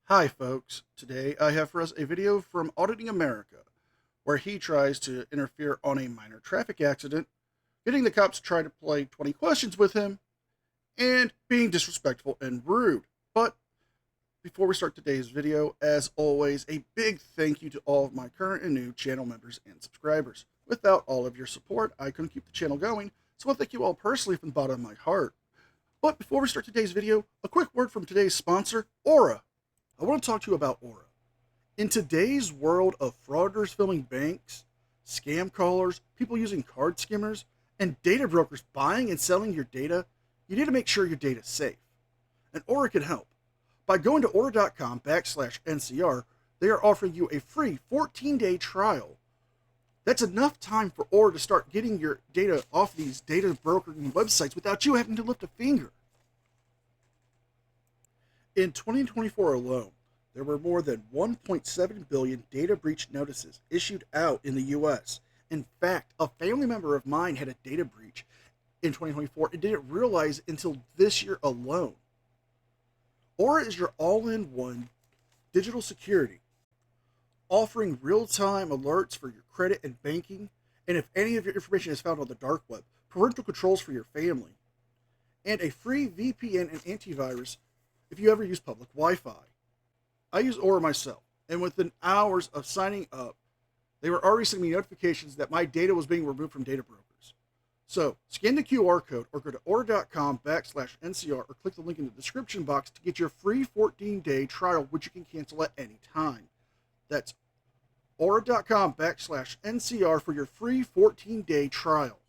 Hi folks, today I have for us a video from Auditing America, where he tries to interfere on a minor traffic accident, getting the cops to try to play 20 questions with him, and being disrespectful and rude. But before we start today's video, as always, a big thank you to all of my current and new channel members and subscribers. Without all of your support, I couldn't keep the channel going, so I thank you all personally from the bottom of my heart. But before we start today's video, a quick word from today's sponsor, Aura. I want to talk to you about Aura. In today's world of frauditors filming banks, scam callers, people using card skimmers, and data brokers buying and selling your data, you need to make sure your data is safe. And Aura can help. By going to aura.com/NCR, they are offering you a free 14-day trial. That's enough time for Aura to start getting your data off these data brokering websites without you having to lift a finger. In 2024 alone, there were more than 1.7 billion data breach notices issued out in the US. In fact, a family member of mine had a data breach in 2024 and didn't realize until this year alone. Aura is your all-in-one digital security, offering real-time alerts for your credit and banking, and if any of your information is found on the dark web, parental controls for your family, and a free VPN and antivirus if you ever use public Wi-Fi. I use Aura myself, and within hours of signing up, they were already sending me notifications that my data was being removed from data brokers. So scan the QR code or go to aura.com/NCR or click the link in the description box to get your free 14-day trial, which you can cancel at any time. That's aura.com/NCR for your free 14-day trial.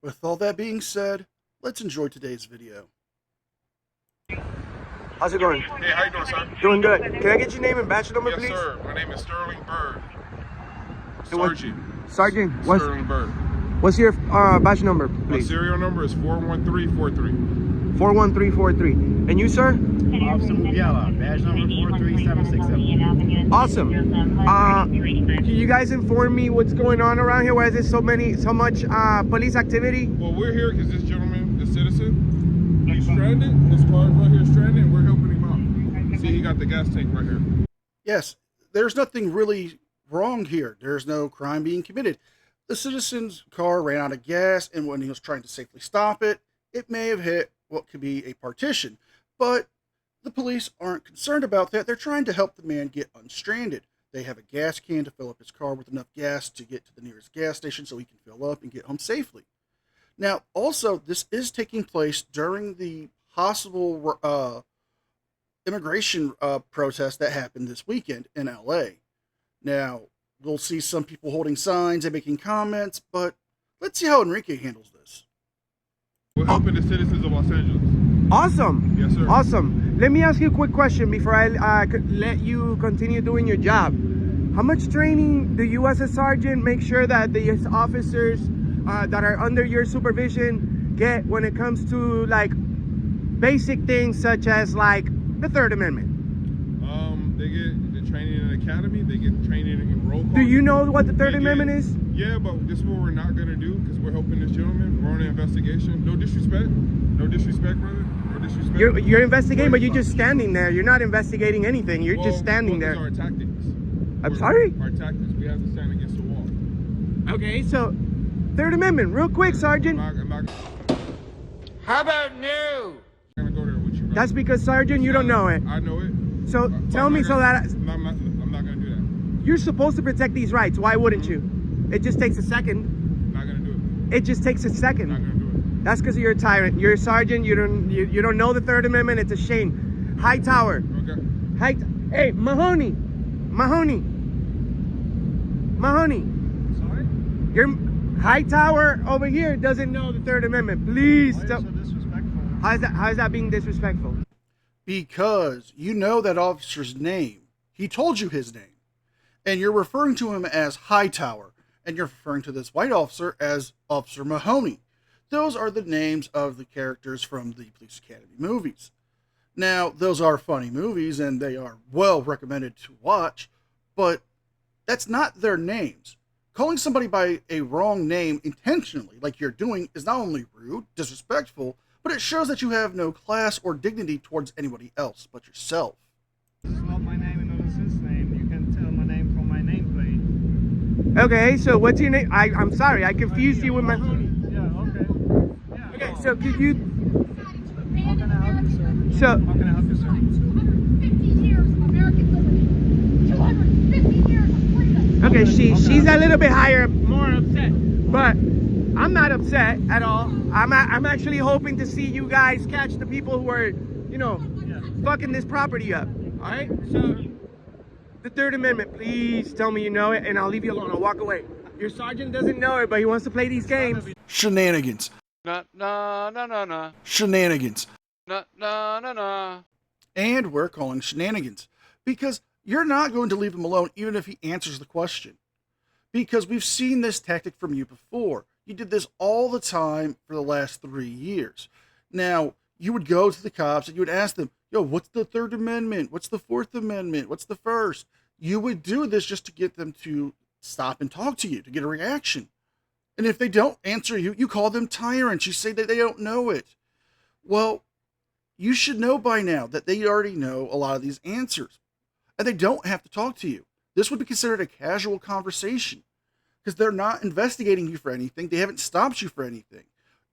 With all that being said, let's enjoy today's video. How's it going? Hey, how you doing, sir? Doing good. Can I get your name and badge number, Yes, please? sir. My name is Sterling Bird. And what- Sergeant. Sergeant, Sterling Bird. what's your badge number, My please? serial number is 41343. 41343. And you, sir? Officer Mubiala, badge number 43767. Awesome. Can you guys inform me what's going on around here? Why is there so much police activity? Well, we're here because this gentleman, this citizen, he's stranded. His car is right here stranded, and we're helping him out. See, he got the gas tank right here. Yes, there's nothing really wrong here. There's no crime being committed. The citizen's car ran out of gas, and when he was trying to safely stop it, it may have hit what could be a partition. But the police aren't concerned about that. They're trying to help the man get unstranded. They have a gas can to fill up his car with enough gas to get to the nearest gas station so he can fill up and get home safely. Now, also, this is taking place during the possible immigration protest that happened this weekend in LA. Now, we'll see some people holding signs and making comments, but let's see how Enrique handles this. We're helping the citizens of Los Angeles. Awesome. Yes, sir. Awesome. Let me ask you a quick question before I could let you continue doing your job. How much training do you as a sergeant make sure that the officers that are under your supervision get when it comes to like basic things such as like the Third Amendment? They get the training in the academy. They get training in roll call. Do you know what the Third Amendment is? Yeah, but this is what we're not going to do because we're helping this gentleman. We're on an investigation. No disrespect. No disrespect, brother. No disrespect. You're investigating, but you're just standing there. You're not investigating anything. You're just standing there. These are our tactics. I'm sorry? Our tactics. We have to stand against the wall. Okay, so Third Amendment, real quick, Sergeant. I'm not How about new? going to go there with you, brother. That's because, Sergeant, you don't know it. I know it. So But tell I'm me not so gonna- that I'm not going to do that. you're supposed to protect these rights. Why wouldn't you? It just takes a second. I'm not going to do it. It just takes a I'm not second. going to do it. That's because you're a tyrant. You're a sergeant. You don't know the Third Amendment. It's a shame. Hightower. Okay. Hey, Mahoney. Sorry? Your Hightower over here doesn't know the Third Amendment. Please. Why are you so disrespectful? How is that being disrespectful? Because you know that officer's name. He told you his name. And you're referring to him as Hightower. And you're referring to this white officer as Officer Mahoney. Those are the names of the characters from the Police Academy movies. Now, those are funny movies and they are well recommended to watch, but that's not their names. Calling somebody by a wrong name intentionally, like you're doing, is not only rude, disrespectful, but it shows that you have no class or dignity towards anybody else but yourself. This is not my name and not his name. You can tell my name from my nameplate. Okay, so what's your name? I'm sorry, I confused you with my... Yeah, okay. Yeah. Okay, so could you... How can I help you, sir? So, How can I help you, sir? 250 years of American liberty. 250 years of freedom. okay, she's a little bit higher, more upset, but I'm not upset at all. I'm actually hoping to see you guys catch the people who are, you know, fucking this property up. All right, so the Third Amendment, please tell me you know it and I'll leave you alone. I'll walk away. Your sergeant doesn't know it, but he wants to play these games. Shenanigans. Na na na na na Shenanigans. na na na na. And we're calling shenanigans because you're not going to leave him alone even if he answers the question. Because we've seen this tactic from you before. You did this all the time for the last 3 years. Now, you would go to the cops and you would ask them, yo, what's the Third Amendment? What's the Fourth Amendment? What's the First? You would do this just to get them to stop and talk to you, to get a reaction. And if they don't answer you, you call them tyrants. You say that they don't know it. Well, you should know by now that they already know a lot of these answers. And they don't have to talk to you. This would be considered a casual conversation because they're not investigating you for anything. They haven't stopped you for anything.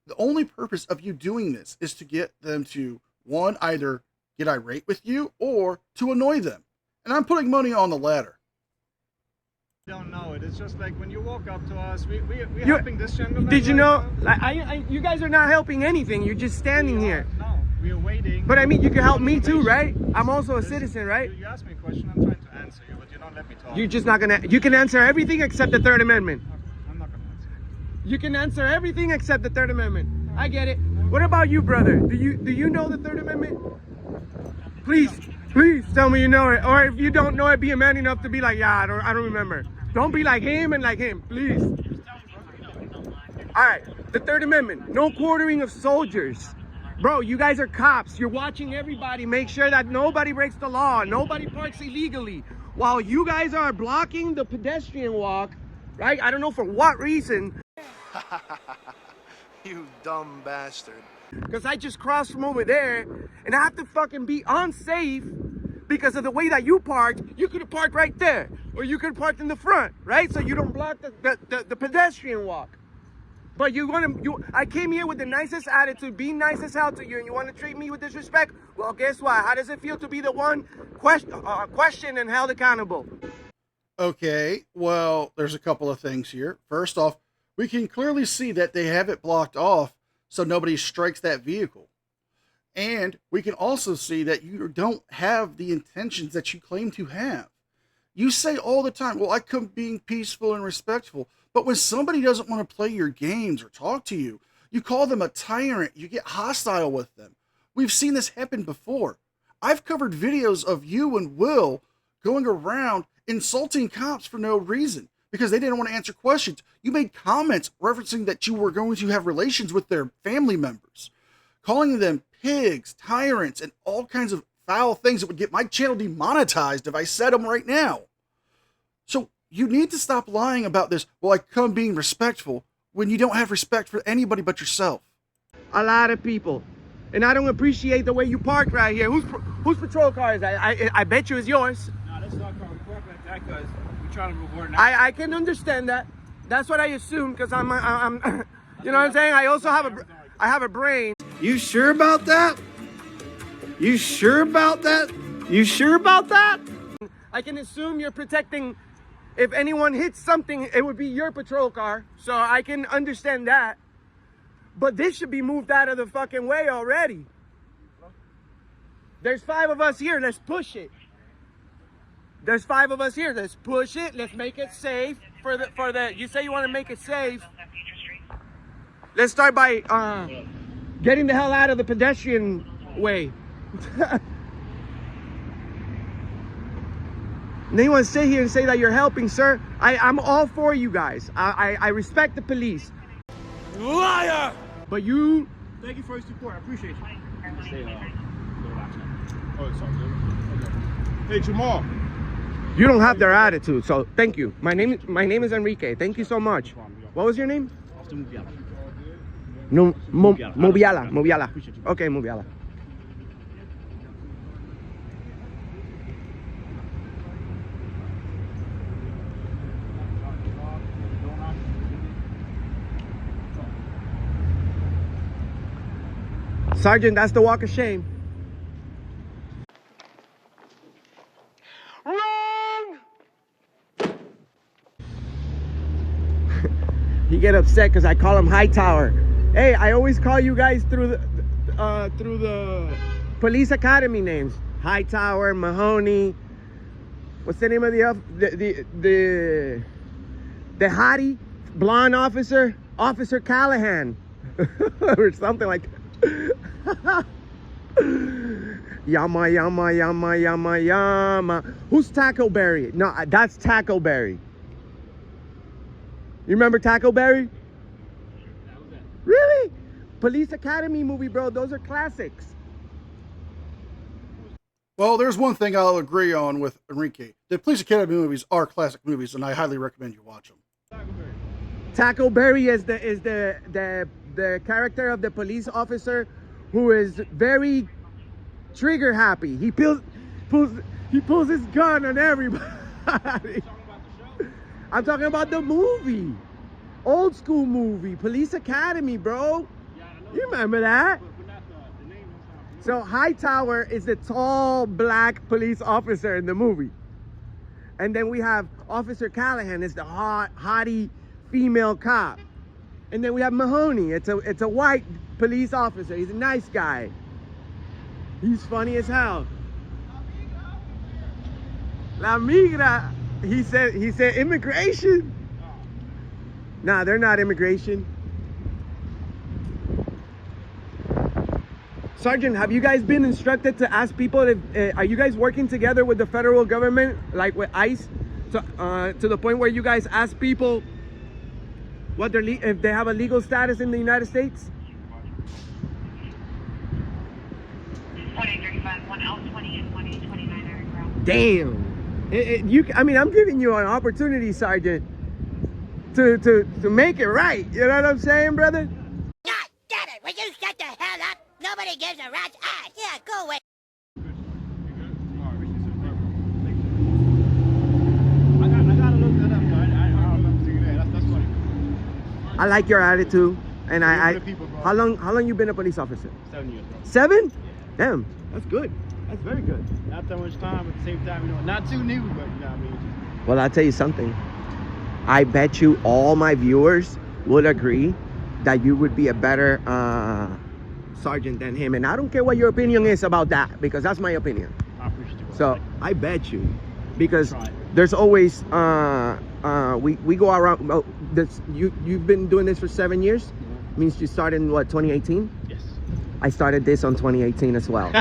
The only purpose of you doing this is to get them to, one, either get irate with you or to annoy them. And I'm putting money on the latter. Don't know it. It's just like when you walk up to us, we're helping this gentleman. Did you right know, now. you guys are not helping anything. You're just standing here. No, we're waiting. But I mean, you can help me too, right? I'm also a citizen, right? You asked me a question, I'm trying to answer you, but you don't let me talk. You're just not gonna, you can answer everything except the Third Amendment. I'm not gonna answer. You can answer everything except the Third Amendment. I get it. What about you, brother? Do you know the Third Amendment? Please tell me you know it. Or if you don't know it, be a man enough to be like, yeah, I don't remember. Don't be like him and like him, please. All right, the Third Amendment, no quartering of soldiers. Bro, you guys are cops. You're watching everybody. Make sure that nobody breaks the law. Nobody parks illegally. While you guys are blocking the pedestrian walk, right? I don't know for what reason. You dumb bastard. Because I just crossed from over there and I have to fucking be unsafe because of the way that you parked. You could have parked right there or you could have parked in the front, right? So you don't block the pedestrian walk. But I came here with the nicest attitude, being nice as hell to you, and you want to treat me with disrespect? Well, guess what? How does it feel to be the one questioned and held accountable? Okay, well, there's a couple of things here. First off, we can clearly see that they have it blocked off so nobody strikes that vehicle. And we can also see that you don't have the intentions that you claim to have. You say all the time, well, I come being peaceful and respectful. But when somebody doesn't want to play your games or talk to you, you call them a tyrant. You get hostile with them. We've seen this happen before. I've covered videos of you and Will going around insulting cops for no reason because they didn't want to answer questions. You made comments referencing that you were going to have relations with their family members, calling them pigs, tyrants, and all kinds of foul things that would get my channel demonetized if I said them right now. So you need to stop lying about this. Well, I come being respectful when you don't have respect for anybody but yourself. A lot of people. And I don't appreciate the way you parked right here. Whose patrol car is that? I bet you it's yours. No, that's not car. We park like that because we're trying to reward. I can understand that. That's what I assume because I'm you know what I'm saying? I also have a brain. You sure about that? You sure about that? You sure about that? I can assume you're protecting. If anyone hits something, it would be your patrol car. So I can understand that. But this should be moved out of the fucking way already. There's 5 of us here. Let's push it. There's 5 of us here. Let's push it. Let's make it safe for the. You say you want to make it safe. Let's start by getting the hell out of the pedestrian way. And then you want to sit here and say that you're helping, sir. I'm all for you guys. I respect the police. Liar! But you... Thank you for your support. I appreciate you. Stay Oh, it's all good. Okay. Hey, Jamal. You don't have their attitude, so thank you. My name is Enrique. Thank you so much. What was your name? No, Mobiala. Okay, Mobiala. Sergeant, that's the walk of shame. He get upset because I call him Hightower. Hey, I always call you guys through the police academy names. Hightower, Mahoney. What's the name of the hottie blonde officer? Officer Callahan, or something like that. Yama yama yama yama yama. Who's Tackleberry? No, that's Tackleberry. You remember Tackleberry? Really? Police Academy movie, bro. Those are classics. Well, there's one thing I'll agree on with Enrique. The Police Academy movies are classic movies, and I highly recommend you watch them. Tackleberry is the character of the police officer who is very trigger happy. He pulls his gun on everybody. I'm talking about the movie. Old school movie. Police Academy, bro. You remember that? So Hightower is the tall black police officer in the movie. And then we have Officer Callahan is the hottie female cop. And then we have Mahoney. It's a white police officer. He's a nice guy. He's funny as hell. La migra. He said immigration. Nah, they're not immigration. Sergeant, have you guys been instructed to ask people if are you guys working together with the federal government, like with ICE, to the point where you guys ask people what if they have a legal status in the United States? 2035, 1L20 and 1A29 Eric Brown. Damn. I mean, I'm giving you an opportunity, Sergeant, to make it right. You know what I'm saying, brother? God damn it! Will you shut the hell up? Nobody gives a rat's ass. Yeah, go away. I gotta look that up, though. I don't remember seeing that. That's funny. I like your attitude, and People, bro. how long you been a police officer? 7 years, bro. 7? Damn, that's good. That's very good. Not that much time, at the same time, you know, not too new, but you know what I mean. Well, I'll tell you something. I bet you all my viewers would agree that you would be a better sergeant than him. And I don't care what your opinion is about that, because that's my opinion. I appreciate you. So I bet you, because there's always we go around. You've been doing this for 7 years. Means you started in what, 2018? Yes. I started this on 2018 as well.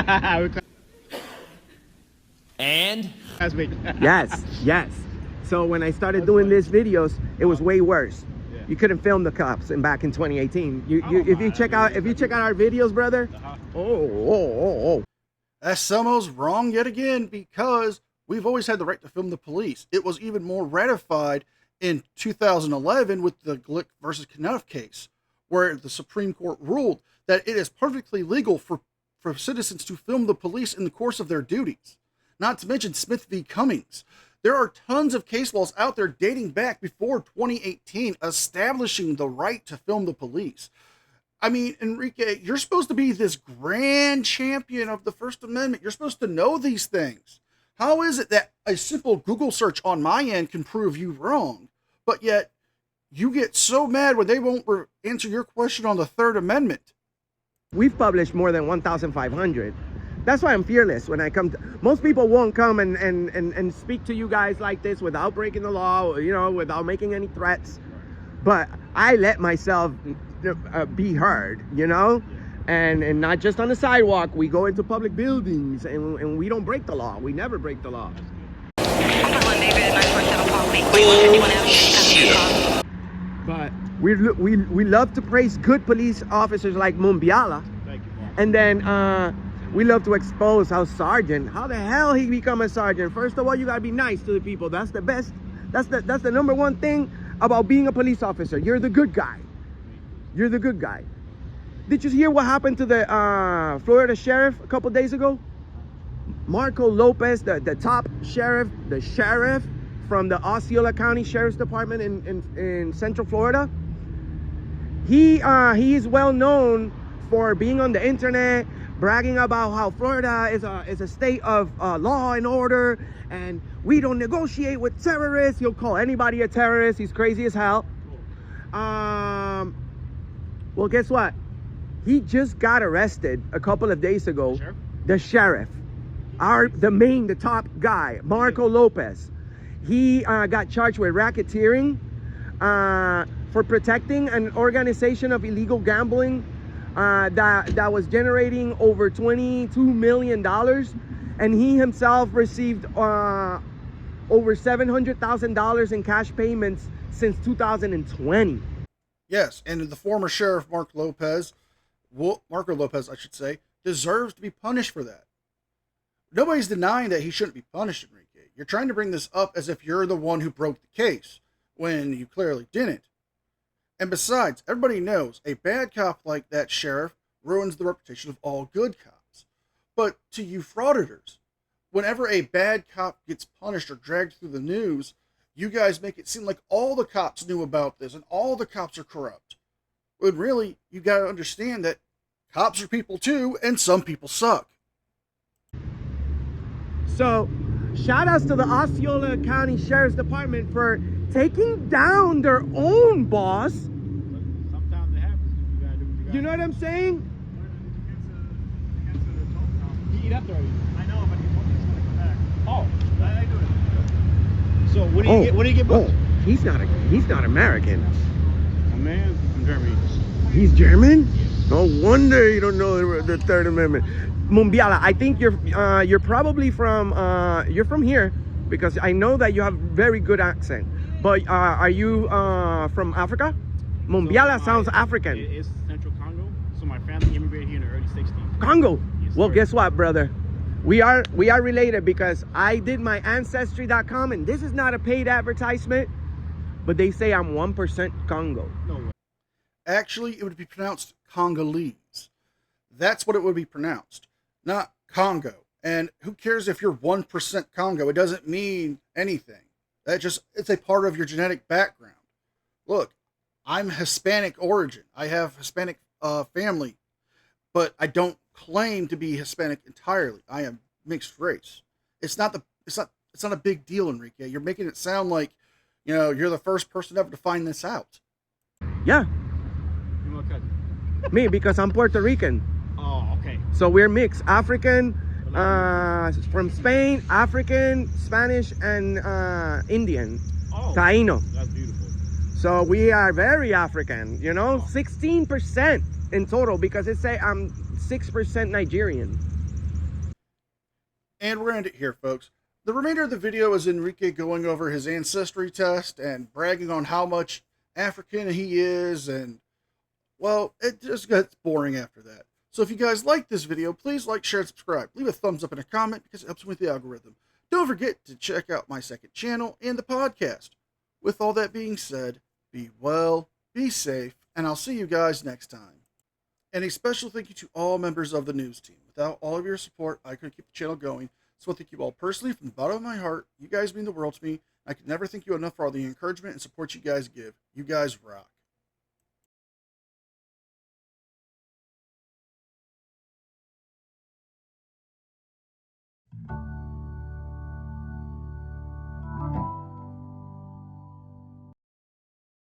And? Yes. So when I started doing these videos, it was way worse. Yeah. You couldn't film the cops back in 2018. If you check out our videos, brother. Oh. Samo's wrong yet again, because we've always had the right to film the police. It was even more ratified in 2011 with the Glick versus Knuff case, where the Supreme Court ruled that it is perfectly legal for citizens to film the police in the course of their duties. Not to mention Smith v. Cummings. There are tons of case laws out there dating back before 2018 establishing the right to film the police. I mean, Enrique, you're supposed to be this grand champion of the First Amendment. You're supposed to know these things. How is it that a simple Google search on my end can prove you wrong, but yet you get so mad when they won't answer your question on the Third Amendment? We've published more than 1,500. That's why I'm fearless when I come to, most people won't come and speak to you guys like this without breaking the law, you know, without making any threats. But I let myself be heard, you know, and not just on the sidewalk. We go into public buildings and we don't break the law. We never break the law. But we love to praise good police officers like Mumbiala. Thank you, bro. And then we love to expose how the hell he become a sergeant. First of all, you gotta be nice to the people. That's the best. That's the number one thing about being a police officer. You're the good guy. You're the good guy. Did you hear what happened to the Florida sheriff a couple days ago? Marco Lopez, the top sheriff, the sheriff from the Osceola County Sheriff's Department in Central Florida. He is well known for being on the internet, bragging about how Florida is a state of law and order, and we don't negotiate with terrorists. He'll call anybody a terrorist. He's crazy as hell. Well, guess what? He just got arrested a couple of days ago. The sheriff, the top guy, Marco Lopez. He got charged with racketeering for protecting an organization of illegal gambling that was generating over $22 million, and he himself received over $700,000 in cash payments since 2020. Yes, and the former sheriff Marco Lopez, I should say, deserves to be punished for that. Nobody's denying that he shouldn't be punished, Enrique. You're trying to bring this up as if you're the one who broke the case, when you clearly didn't. And besides, everybody knows a bad cop like that sheriff ruins the reputation of all good cops. But to you frauditors, whenever a bad cop gets punished or dragged through the news, you guys make it seem like all the cops knew about this and all the cops are corrupt. When really, you got to understand that cops are people too, and some people suck. So, shout outs to the Osceola County Sheriff's Department for taking down their own boss. Sometimes it happens. You gotta do what you gotta You know what I'm saying? He eat up there. I know, but he told me he's gonna come back. Oh, I do it. So what do you get booked? He's not American. Oh man, from Germany. He's German? No wonder you don't know the Third Amendment. Mumbiala, I think you're probably from you're from here, because I know that you have very good accent. But are you from Africa? Mumbiala sounds African. It's Central Congo. So my family immigrated here in the early 60s. Congo. Yes, well, sir. guess what, brother? We are related, because I did my Ancestry.com, and this is not a paid advertisement, but they say I'm 1% Congo. No way. Actually, it would be pronounced Congolese. That's what it would be pronounced, not Congo. And who cares if you're 1% Congo? It doesn't mean anything. It's a part of your genetic background. Look, I'm Hispanic origin. I have Hispanic family, but I don't claim to be Hispanic entirely. I am mixed race. It's not a big deal, Enrique. You're making it sound like, you're the first person ever to find this out. Yeah. You're my cousin. Me, because I'm Puerto Rican. Oh, okay. So we're mixed. African, from Spain, African, Spanish, and Indian. Oh, Taino. that's beautiful. So we are very African, 16% in total, because it say I'm 6% Nigerian. And we're going to end it here, folks. The remainder of the video is Enrique going over his ancestry test and bragging on how much African he is, and, well, it just gets boring after that. So if you guys like this video, please like, share, and subscribe. Leave a thumbs up and a comment, because it helps me with the algorithm. Don't forget to check out my second channel and the podcast. With all that being said, be well, be safe, and I'll see you guys next time. And a special thank you to all members of the news team. Without all of your support, I couldn't keep the channel going. So I thank you all personally from the bottom of my heart. You guys mean the world to me. I could never thank you enough for all the encouragement and support you guys give. You guys rock.